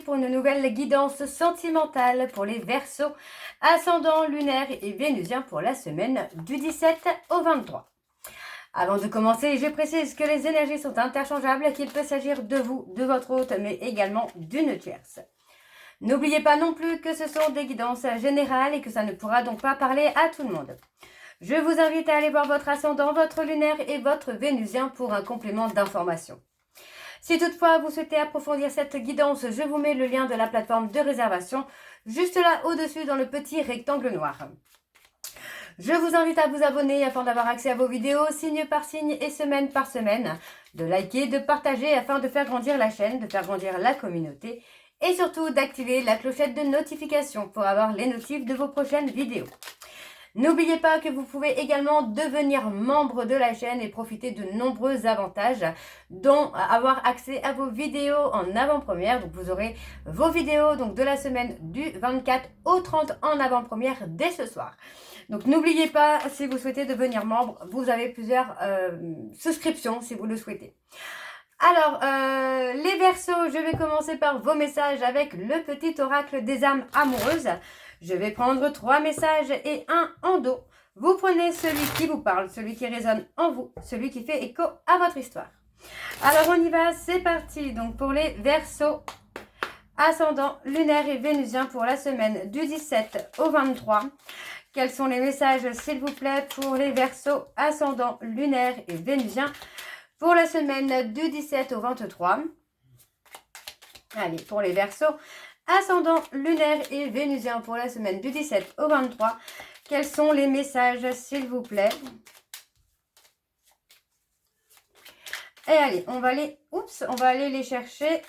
pour une nouvelle guidance sentimentale pour les Verseaux, ascendant lunaire et vénusien pour la semaine du 17 au 23. Avant de commencer, je précise que les énergies sont interchangeables et qu'il peut s'agir de vous, de votre hôte, mais également d'une tierce. N'oubliez pas non plus que ce sont des guidances générales et que ça ne pourra donc pas parler à tout le monde. Je vous invite à aller voir votre ascendant, votre lunaire et votre vénusien pour un complément d'information. Si toutefois vous souhaitez approfondir cette guidance, je vous mets le lien de la plateforme de réservation juste là au-dessus dans le petit rectangle noir. Je vous invite à vous abonner afin d'avoir accès à vos vidéos signe par signe et semaine par semaine, de liker, de partager afin de faire grandir la chaîne, de faire grandir la communauté et surtout d'activer la clochette de notification pour avoir les notifs de vos prochaines vidéos. N'oubliez pas que vous pouvez également devenir membre de la chaîne et profiter de nombreux avantages, dont avoir accès à vos vidéos en avant-première. Donc vous aurez vos vidéos donc de la semaine du 24 au 30 en avant-première dès ce soir. Donc n'oubliez pas, si vous souhaitez devenir membre, vous avez plusieurs souscriptions si vous le souhaitez. Alors, les Verseaux, je vais commencer par vos messages avec le petit oracle des âmes amoureuses. Je vais prendre 3 messages et un en dos. Vous prenez celui qui vous parle, celui qui résonne en vous, celui qui fait écho à votre histoire. Alors, on y va, c'est parti. Donc, pour les Verseaux, ascendant lunaire et vénusien pour la semaine du 17 au 23. Quels sont les messages, s'il vous plaît, pour les Verseaux, ascendant lunaire et vénusien pour la semaine du 17 au 23. Allez, pour les Verseaux, ascendant lunaire et vénusien pour la semaine du 17 au 23. Quels sont les messages, s'il vous plaît? Et allez, on va aller les chercher.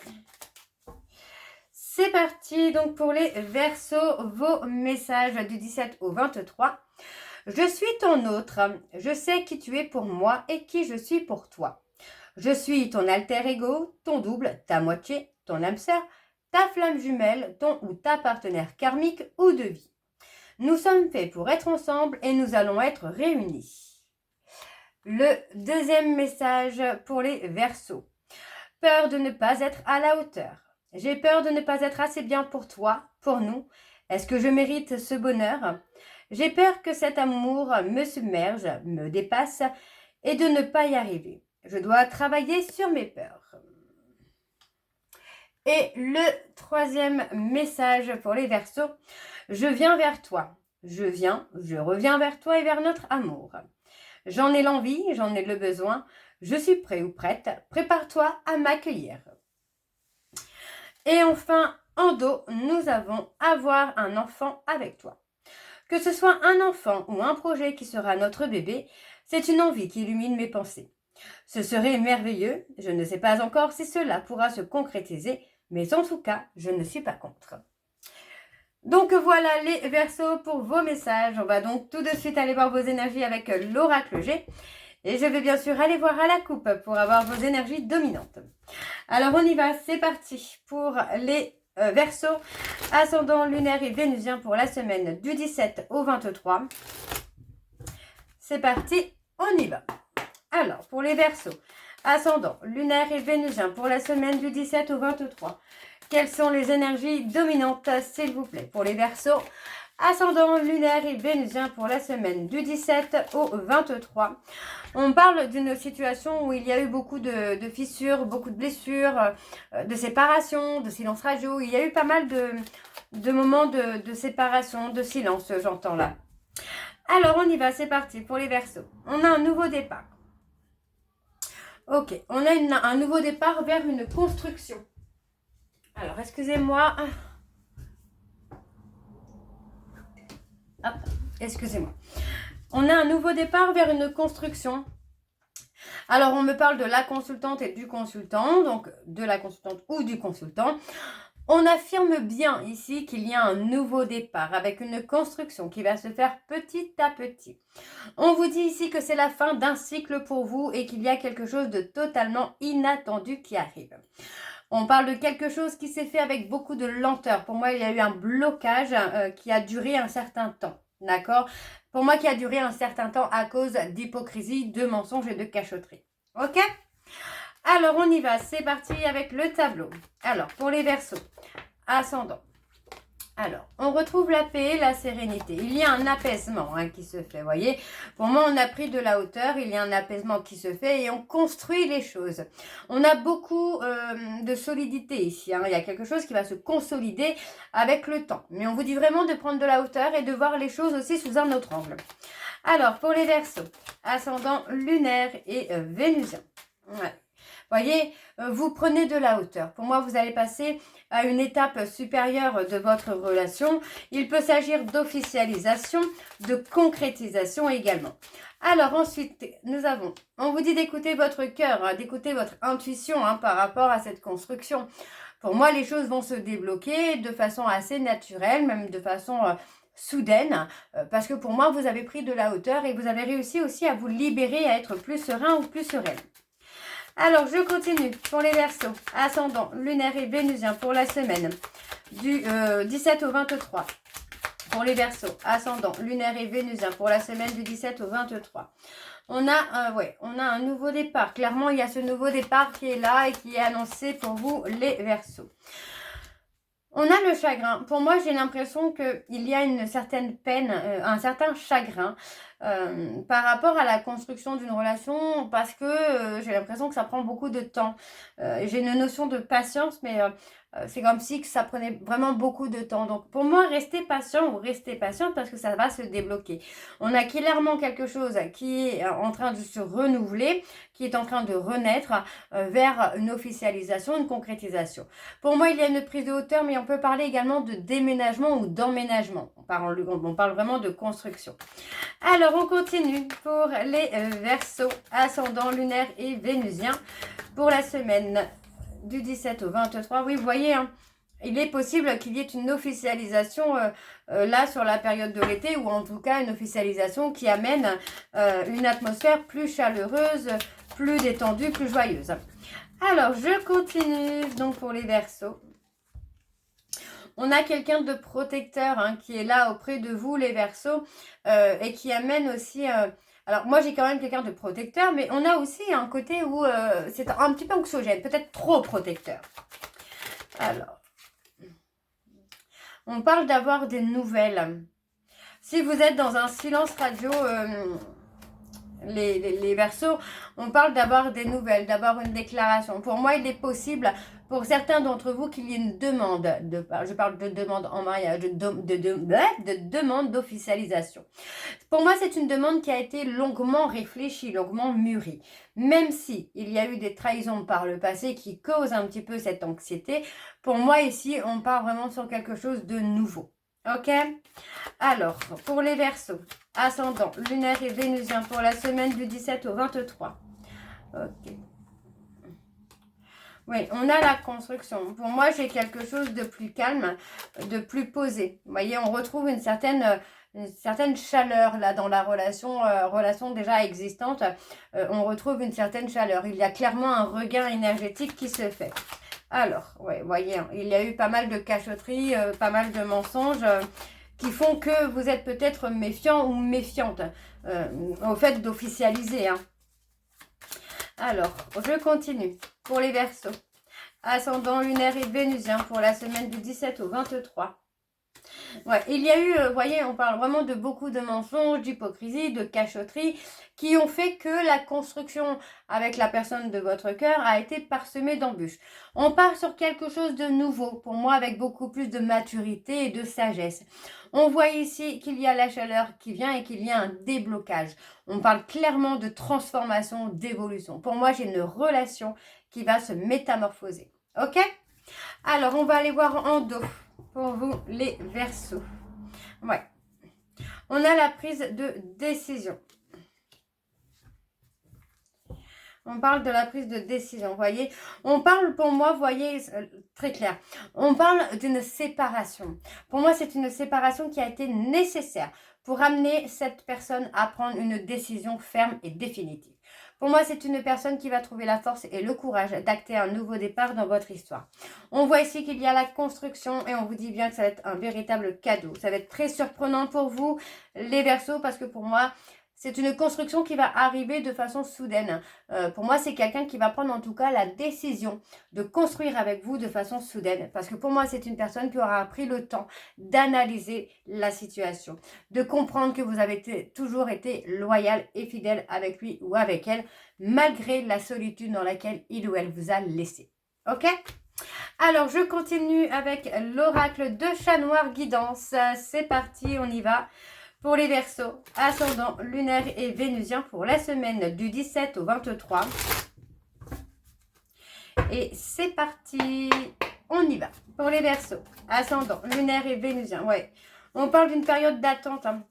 C'est parti, donc pour les Verseaux, vos messages du 17 au 23. Je suis ton autre, je sais qui tu es pour moi et qui je suis pour toi. Je suis ton alter ego, ton double, ta moitié, ton âme sœur, ta flamme jumelle, ton ou ta partenaire karmique ou de vie. Nous sommes faits pour être ensemble et nous allons être réunis. Le deuxième message pour les Verseaux. Peur de ne pas être à la hauteur. J'ai peur de ne pas être assez bien pour toi, pour nous. Est-ce que je mérite ce bonheur? J'ai peur que cet amour me submerge, me dépasse et de ne pas y arriver. Je dois travailler sur mes peurs. Et le troisième message pour les Verseaux. Je viens vers toi. Je reviens vers toi et vers notre amour. J'en ai l'envie, j'en ai le besoin. Je suis prêt ou prête. Prépare-toi à m'accueillir. Et enfin, en dos, nous avons avoir un enfant avec toi. Que ce soit un enfant ou un projet qui sera notre bébé, c'est une envie qui illumine mes pensées. Ce serait merveilleux, je ne sais pas encore si cela pourra se concrétiser, mais en tout cas, je ne suis pas contre. Donc voilà les Verseaux pour vos messages. On va donc tout de suite aller voir vos énergies avec l'oracle G. Et je vais bien sûr aller voir à la coupe pour avoir vos énergies dominantes. Alors on y va, c'est parti pour les Verseaux, ascendant lunaire et vénusien pour la semaine du 17 au 23. C'est parti, on y va. Alors pour les Verseaux, ascendant lunaire et vénusien pour la semaine du 17 au 23. Quelles sont les énergies dominantes, s'il vous plaît? Pour les Verseaux, ascendant lunaire et vénusien pour la semaine du 17 au 23. On parle d'une situation où il y a eu beaucoup de fissures, beaucoup de blessures, de séparation, de silence radio. Il y a eu pas mal de moments de séparation, de silence, j'entends là. Alors, on y va, c'est parti pour les Verseaux. On a un nouveau départ. Ok, on a un nouveau départ vers une construction. Alors, excusez-moi. Hop, excusez-moi. On a un nouveau départ vers une construction. Alors, on me parle de la consultante et du consultant, donc de la consultante ou du consultant. On affirme bien ici qu'il y a un nouveau départ avec une construction qui va se faire petit à petit. On vous dit ici que c'est la fin d'un cycle pour vous et qu'il y a quelque chose de totalement inattendu qui arrive. On parle de quelque chose qui s'est fait avec beaucoup de lenteur. Pour moi, il y a eu un blocage qui a duré un certain temps. D'accord? Pour moi, qui a duré un certain temps à cause d'hypocrisie, de mensonges et de cachotterie. Ok? Alors, on y va. C'est parti avec le tableau. Alors, pour les Verseaux, ascendant. Alors, on retrouve la paix, la sérénité. Il y a un apaisement qui se fait, voyez. Pour moi, on a pris de la hauteur, il y a un apaisement qui se fait et on construit les choses. On a beaucoup de solidité ici. Il y a quelque chose qui va se consolider avec le temps. Mais on vous dit vraiment de prendre de la hauteur et de voir les choses aussi sous un autre angle. Alors, pour les Verseaux, ascendant lunaire et vénusien. Ouais. Voyez, vous prenez de la hauteur. Pour moi, vous allez passer à une étape supérieure de votre relation. Il peut s'agir d'officialisation, de concrétisation également. Alors ensuite, on vous dit d'écouter votre cœur, d'écouter votre intuition par rapport à cette construction. Pour moi, les choses vont se débloquer de façon assez naturelle, même de façon soudaine, parce que pour moi, vous avez pris de la hauteur et vous avez réussi aussi à vous libérer, à être plus serein ou plus sereine. Alors, je continue pour les Verseaux, ascendant lunaire et vénusien pour la semaine du 17 au 23. Pour les Verseaux, ascendant lunaire et vénusien pour la semaine du 17 au 23. On a un nouveau départ. Clairement, il y a ce nouveau départ qui est là et qui est annoncé pour vous, les Verseaux. On a le chagrin. Pour moi, j'ai l'impression qu'il y a une certaine peine, un certain chagrin par rapport à la construction d'une relation parce que j'ai l'impression que ça prend beaucoup de temps. J'ai une notion de patience, mais c'est comme si que ça prenait vraiment beaucoup de temps. Donc, pour moi, restez patient ou restez patiente parce que ça va se débloquer. On a clairement quelque chose qui est en train de se renouveler, qui est en train de renaître vers une officialisation, une concrétisation. Pour moi, il y a une prise de hauteur, mais on peut parler également de déménagement ou d'emménagement. On parle vraiment de construction. Alors, on continue pour les Verseaux, ascendant lunaire et vénusien pour la semaine du 17 au 23. Oui, vous voyez, il est possible qu'il y ait une officialisation là sur la période de l'été ou en tout cas une officialisation qui amène une atmosphère plus chaleureuse, plus détendue, plus joyeuse. Alors, je continue donc pour les Verseaux. On a quelqu'un de protecteur qui est là auprès de vous, les Verseaux, et qui amène aussi... alors, moi, j'ai quand même quelqu'un de protecteur, mais on a aussi un côté où c'est un petit peu anxiogène, peut-être trop protecteur. Alors, on parle d'avoir des nouvelles. Si vous êtes dans un silence radio... les Verseaux, on parle d'avoir des nouvelles, d'avoir une déclaration. Pour moi, il est possible, pour certains d'entre vous, qu'il y ait une demande. Je parle de demande en mariage, de demande d'officialisation. Pour moi, c'est une demande qui a été longuement réfléchie, longuement mûrie. Même si il y a eu des trahisons par le passé qui causent un petit peu cette anxiété, pour moi, ici, on part vraiment sur quelque chose de nouveau. Ok? Alors, pour les Verseaux, ascendant lunaire et vénusien pour la semaine du 17 au 23. Ok. Oui, on a la construction. Pour moi, j'ai quelque chose de plus calme, de plus posé. Vous voyez, on retrouve une certaine chaleur là dans la relation déjà existante. On retrouve une certaine chaleur. Il y a clairement un regain énergétique qui se fait. Alors, ouais, vous voyez, il y a eu pas mal de cachotteries, pas mal de mensonges qui font que vous êtes peut-être méfiant ou méfiante au fait d'officialiser. Alors, je continue pour les Verseaux. Ascendant lunaire et vénusien pour la semaine du 17 au 23. Ouais, il y a eu, vous voyez, on parle vraiment de beaucoup de mensonges, d'hypocrisie, de cachotterie, qui ont fait que la construction avec la personne de votre cœur a été parsemée d'embûches. On part sur quelque chose de nouveau, pour moi, avec beaucoup plus de maturité et de sagesse. On voit ici qu'il y a la chaleur qui vient et qu'il y a un déblocage. On parle clairement de transformation, d'évolution. Pour moi, j'ai une relation qui va se métamorphoser. Ok? Alors, on va aller voir en dos pour vous, les Verseaux. Ouais. On a la prise de décision. On parle de la prise de décision, vous voyez. On parle, pour moi, vous voyez, très clair. On parle d'une séparation. Pour moi, c'est une séparation qui a été nécessaire pour amener cette personne à prendre une décision ferme et définitive. Pour moi, c'est une personne qui va trouver la force et le courage d'acter un nouveau départ dans votre histoire. On voit ici qu'il y a la construction et on vous dit bien que ça va être un véritable cadeau. Ça va être très surprenant pour vous, les Verseaux, parce que pour moi, C'est une construction qui va arriver de façon soudaine. Pour moi, c'est quelqu'un qui va prendre en tout cas la décision de construire avec vous de façon soudaine. Parce que pour moi, c'est une personne qui aura pris le temps d'analyser la situation, de comprendre que vous avez toujours été loyal et fidèle avec lui ou avec elle, malgré la solitude dans laquelle il ou elle vous a laissé. Ok ? Alors, je continue avec l'oracle de chat noir guidance. C'est parti, on y va. Pour les Verseaux, ascendant lunaire et vénusien pour la semaine du 17 au 23. Et c'est parti, on y va. Pour les Verseaux, ascendant lunaire et vénusien. Ouais, on parle d'une période d'attente. Hein.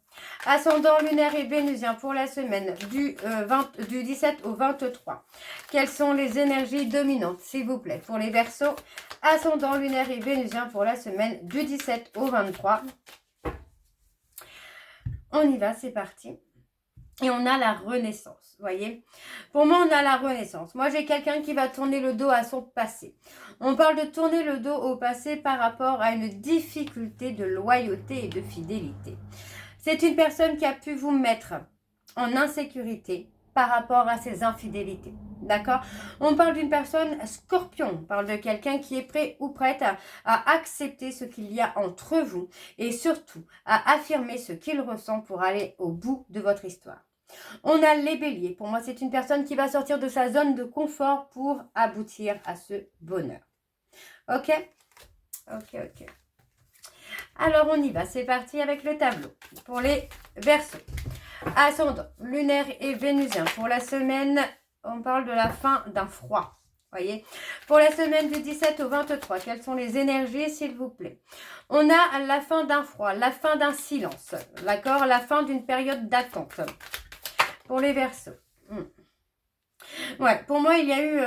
Ascendant lunaire et vénusien pour la semaine du 17 au 23. Quelles sont les énergies dominantes, s'il vous plaît, pour les Verseaux, ascendant lunaire et vénusien pour la semaine du 17 au 23. On y va, c'est parti. Et on a la renaissance, vous voyez. Pour moi, on a la renaissance. Moi, j'ai quelqu'un qui va tourner le dos à son passé. On parle de tourner le dos au passé par rapport à une difficulté de loyauté et de fidélité. C'est une personne qui a pu vous mettre en insécurité par rapport à ses infidélités. D'accord? On parle d'une personne scorpion, on parle de quelqu'un qui est prêt ou prête à accepter ce qu'il y a entre vous et surtout à affirmer ce qu'il ressent pour aller au bout de votre histoire. On a les béliers. Pour moi, c'est une personne qui va sortir de sa zone de confort pour aboutir à ce bonheur. Ok? Ok, ok. Alors, on y va. C'est parti avec le tableau. Pour les Verseaux. Ascendant, lunaire et vénusien. Pour la semaine, on parle de la fin d'un froid. Voyez. Pour la semaine du 17 au 23, quelles sont les énergies, s'il vous plaît? On a la fin d'un froid, la fin d'un silence. D'accord? La fin d'une période d'attente. Pour les Verseaux. Ouais, pour moi, il y a eu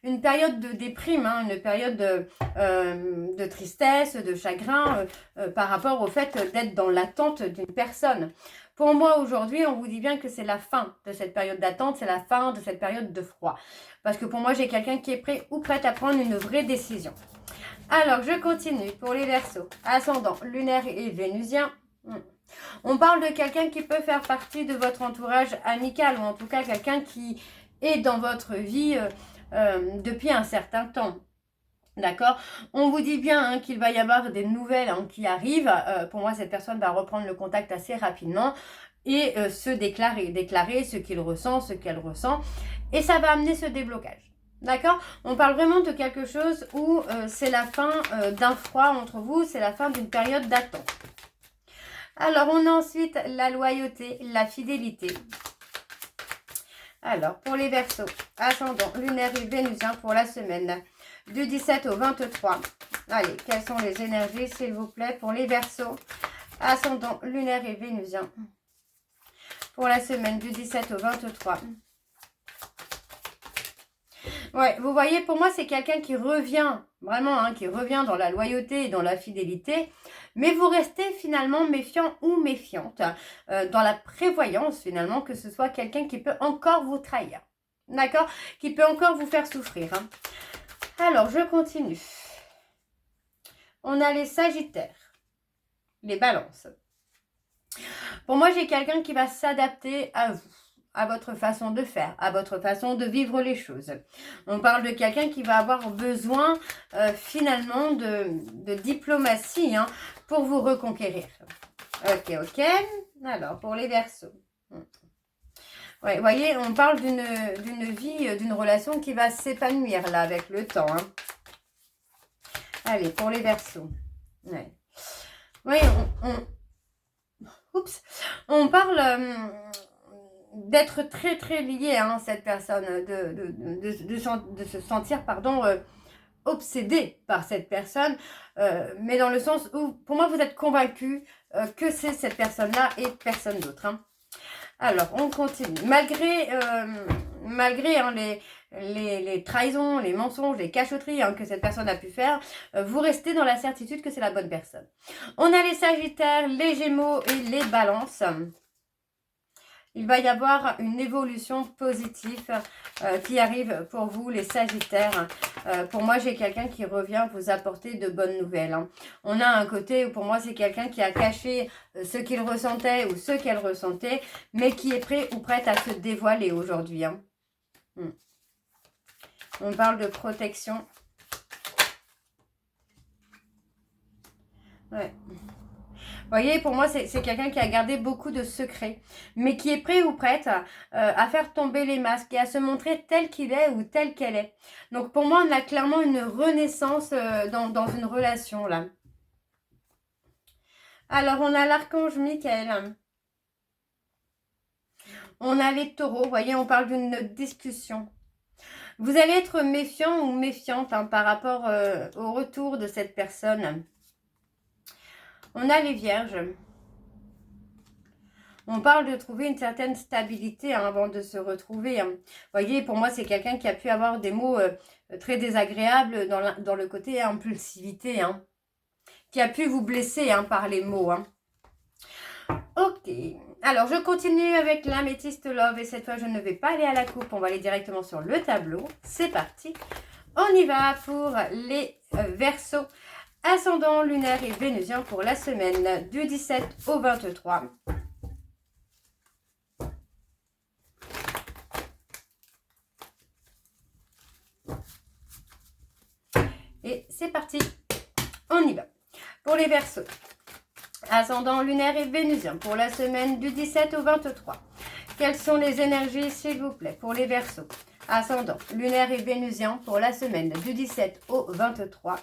une période de déprime, hein, une période de tristesse, de chagrin par rapport au fait d'être dans l'attente d'une personne. Pour moi, aujourd'hui, on vous dit bien que c'est la fin de cette période d'attente, c'est la fin de cette période de froid. Parce que pour moi, j'ai quelqu'un qui est prêt ou prête à prendre une vraie décision. Alors, je continue pour les Verseaux. Ascendant, lunaire et vénusien. On parle de quelqu'un qui peut faire partie de votre entourage amical, ou en tout cas quelqu'un qui est dans votre vie depuis un certain temps. D'accord? On vous dit bien hein, qu'il va y avoir des nouvelles hein, qui arrivent. Pour moi, cette personne va reprendre le contact assez rapidement et se déclarer ce qu'il ressent, ce qu'elle ressent. Et ça va amener ce déblocage. D'accord? On parle vraiment de quelque chose où c'est la fin d'un froid entre vous, c'est la fin d'une période d'attente. Alors, on a ensuite la loyauté, la fidélité. Alors, pour les Verseaux, ascendant, lunaire et vénusien pour la semaine du 17 au 23. Allez, quelles sont les énergies, s'il vous plaît, pour les Verseaux, ascendant, lunaire et vénusien pour la semaine du 17 au 23. Ouais, vous voyez, pour moi, c'est quelqu'un qui revient, vraiment, hein, qui revient dans la loyauté et dans la fidélité. Mais vous restez finalement méfiant ou méfiante dans la prévoyance finalement que ce soit quelqu'un qui peut encore vous trahir. D'accord? Qui peut encore vous faire souffrir. Hein. Alors, je continue. On a les Sagittaires, les Balances. Pour moi, j'ai quelqu'un qui va s'adapter à vous, à votre façon de faire, à votre façon de vivre les choses. On parle de quelqu'un qui va avoir besoin finalement de diplomatie hein, pour vous reconquérir. Ok, ok. Alors, pour les Verseaux. Ouais, vous voyez, on parle d'une vie, d'une relation qui va s'épanouir là avec le temps. Hein. Allez, pour les Verseaux. Ouais. Oui, on parle d'être très très lié à hein, cette personne, de se sentir pardon, obsédé par cette personne, mais dans le sens où pour moi vous êtes convaincu que c'est cette personne-là et personne d'autre. Hein. Alors on continue. Malgré hein, les trahisons, les mensonges, les cachotteries hein, que cette personne a pu faire, vous restez dans la certitude que c'est la bonne personne. On a les Sagittaires, les Gémeaux et les Balances. il va y avoir une évolution positive qui arrive pour vous, les Sagittaires. Pour moi, j'ai quelqu'un qui revient vous apporter de bonnes nouvelles. Hein. On a un côté où pour moi, c'est quelqu'un qui a caché ce qu'il ressentait ou ce qu'elle ressentait, mais qui est prêt ou prête à se dévoiler aujourd'hui. Hein. On parle de protection. Ouais. Vous voyez, pour moi, c'est quelqu'un qui a gardé beaucoup de secrets, mais qui est prêt ou prête à faire tomber les masques et à se montrer tel qu'il est ou telle qu'elle est. Donc, pour moi, on a clairement une renaissance dans une relation, là. Alors, on a l'archange Michael. On a les taureaux. Vous voyez, on parle d'une discussion. Vous allez être méfiant ou méfiante hein, par rapport au retour de cette personne. On a les vierges. On parle de trouver une certaine stabilité hein, avant de se retrouver. Hein. Vous voyez, pour moi, c'est quelqu'un qui a pu avoir des mots très désagréables dans le côté impulsivité. Hein, qui a pu vous blesser hein, par les mots. Hein. Ok. Alors, je continue avec l'améthyste love. Et cette fois, je ne vais pas aller à la coupe. On va aller directement sur le tableau. C'est parti. On y va pour les Verseaux. Ascendant lunaire et vénusien pour la semaine du 17 au 23. Et c'est parti. On y va. Pour les Verseaux. Ascendant lunaire et vénusien pour la semaine du 17 au 23. Quelles sont les énergies, s'il vous plaît, pour les Verseaux? Ascendant lunaire et vénusien pour la semaine du 17 au 23.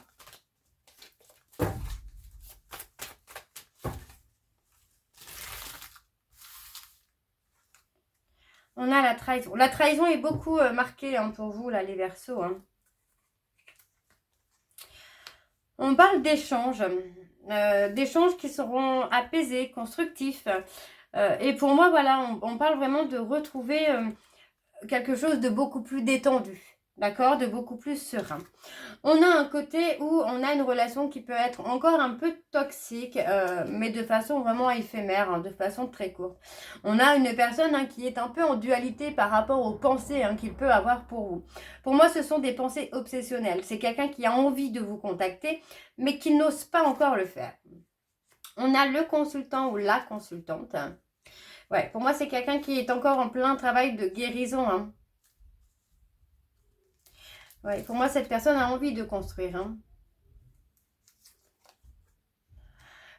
On a la trahison. La trahison est beaucoup marquée hein, pour vous, là, les Verseaux. Hein. On parle d'échanges. D'échanges qui seront apaisés, constructifs. Et pour moi, voilà, on parle vraiment de retrouver quelque chose de beaucoup plus détendu. D'accord? De beaucoup plus serein. On a un côté où on a une relation qui peut être encore un peu toxique, mais de façon vraiment éphémère, hein, de façon très courte. On a une personne hein, qui est un peu en dualité par rapport aux pensées hein, qu'il peut avoir pour vous. Pour moi, ce sont des pensées obsessionnelles. C'est quelqu'un qui a envie de vous contacter, mais qui n'ose pas encore le faire. On a le consultant ou la consultante. Ouais, pour moi, c'est quelqu'un qui est encore en plein travail de guérison, hein. Ouais, pour moi, cette personne a envie de construire. Hein.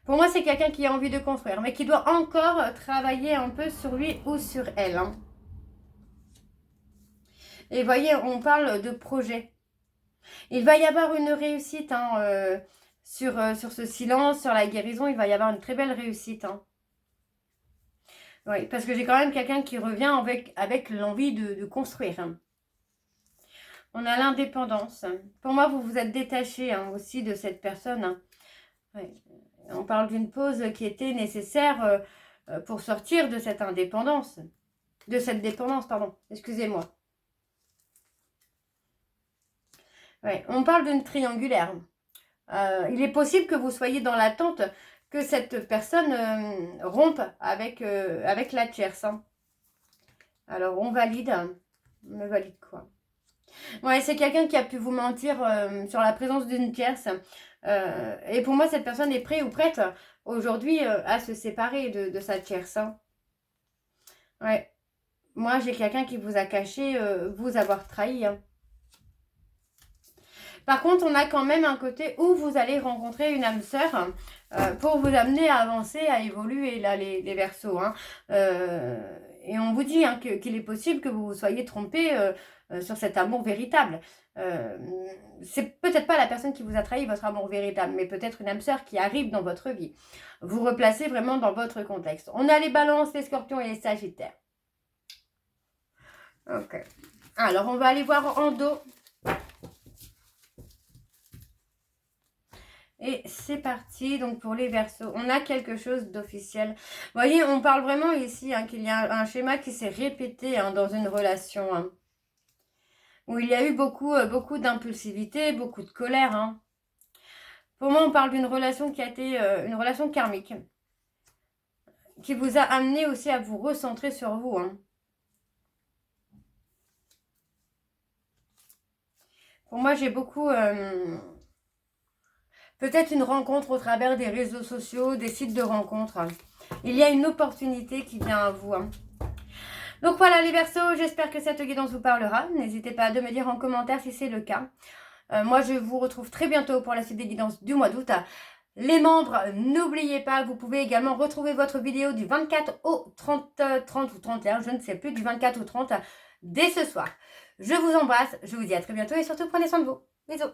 Pour moi, c'est quelqu'un qui a envie de construire, mais qui doit encore travailler un peu sur lui ou sur elle. Hein. Et voyez, on parle de projet. Il va y avoir une réussite hein, sur ce silence, sur la guérison. Il va y avoir une très belle réussite. Hein. Oui, parce que j'ai quand même quelqu'un qui revient avec l'envie de construire. Hein. On a l'indépendance. Pour moi, vous vous êtes détaché hein, aussi de cette personne. Hein. Ouais. On parle d'une pause qui était nécessaire pour sortir de cette indépendance. De cette dépendance, pardon. Excusez-moi. Ouais. On parle d'une triangulaire. Il est possible que vous soyez dans l'attente que cette personne rompe avec la tierce. Hein. Alors, on valide. On me valide quoi? Ouais, c'est quelqu'un qui a pu vous mentir sur la présence d'une tierce. Et pour moi, cette personne est prête ou prête aujourd'hui à se séparer de sa tierce. Hein. Ouais. Moi, j'ai quelqu'un qui vous a caché vous avoir trahi. Hein. Par contre, on a quand même un côté où vous allez rencontrer une âme sœur pour vous amener à avancer, à évoluer, là, les Verseaux. Hein. Et on vous dit hein, qu'il est possible que vous vous soyez trompé sur cet amour véritable. C'est peut-être pas la personne qui vous a trahi votre amour véritable, mais peut-être une âme sœur qui arrive dans votre vie. Vous replacez vraiment dans votre contexte. On a les balances, les scorpions et les sagittaires. Ok. Alors, on va aller voir en dos. Et c'est parti, donc pour les Verseaux, on a quelque chose d'officiel. Vous voyez, on parle vraiment ici hein, qu'il y a un schéma qui s'est répété hein, dans une relation. Hein, où il y a eu beaucoup d'impulsivité, beaucoup de colère. Hein. Pour moi, on parle d'une relation qui a été une relation karmique. qui vous a amené aussi à vous recentrer sur vous. Hein. Pour moi, j'ai beaucoup... peut-être une rencontre au travers des réseaux sociaux, des sites de rencontres. Il y a une opportunité qui vient à vous. Hein. Donc voilà les Verseaux, j'espère que cette guidance vous parlera. N'hésitez pas à me dire en commentaire si c'est le cas. Moi, je vous retrouve très bientôt pour la suite des guidances du mois d'août. Les membres, n'oubliez pas, vous pouvez également retrouver votre vidéo du 24 au 30 ou 31, je ne sais plus, du 24 au 30 dès ce soir. Je vous embrasse, je vous dis à très bientôt et surtout prenez soin de vous. Bisous.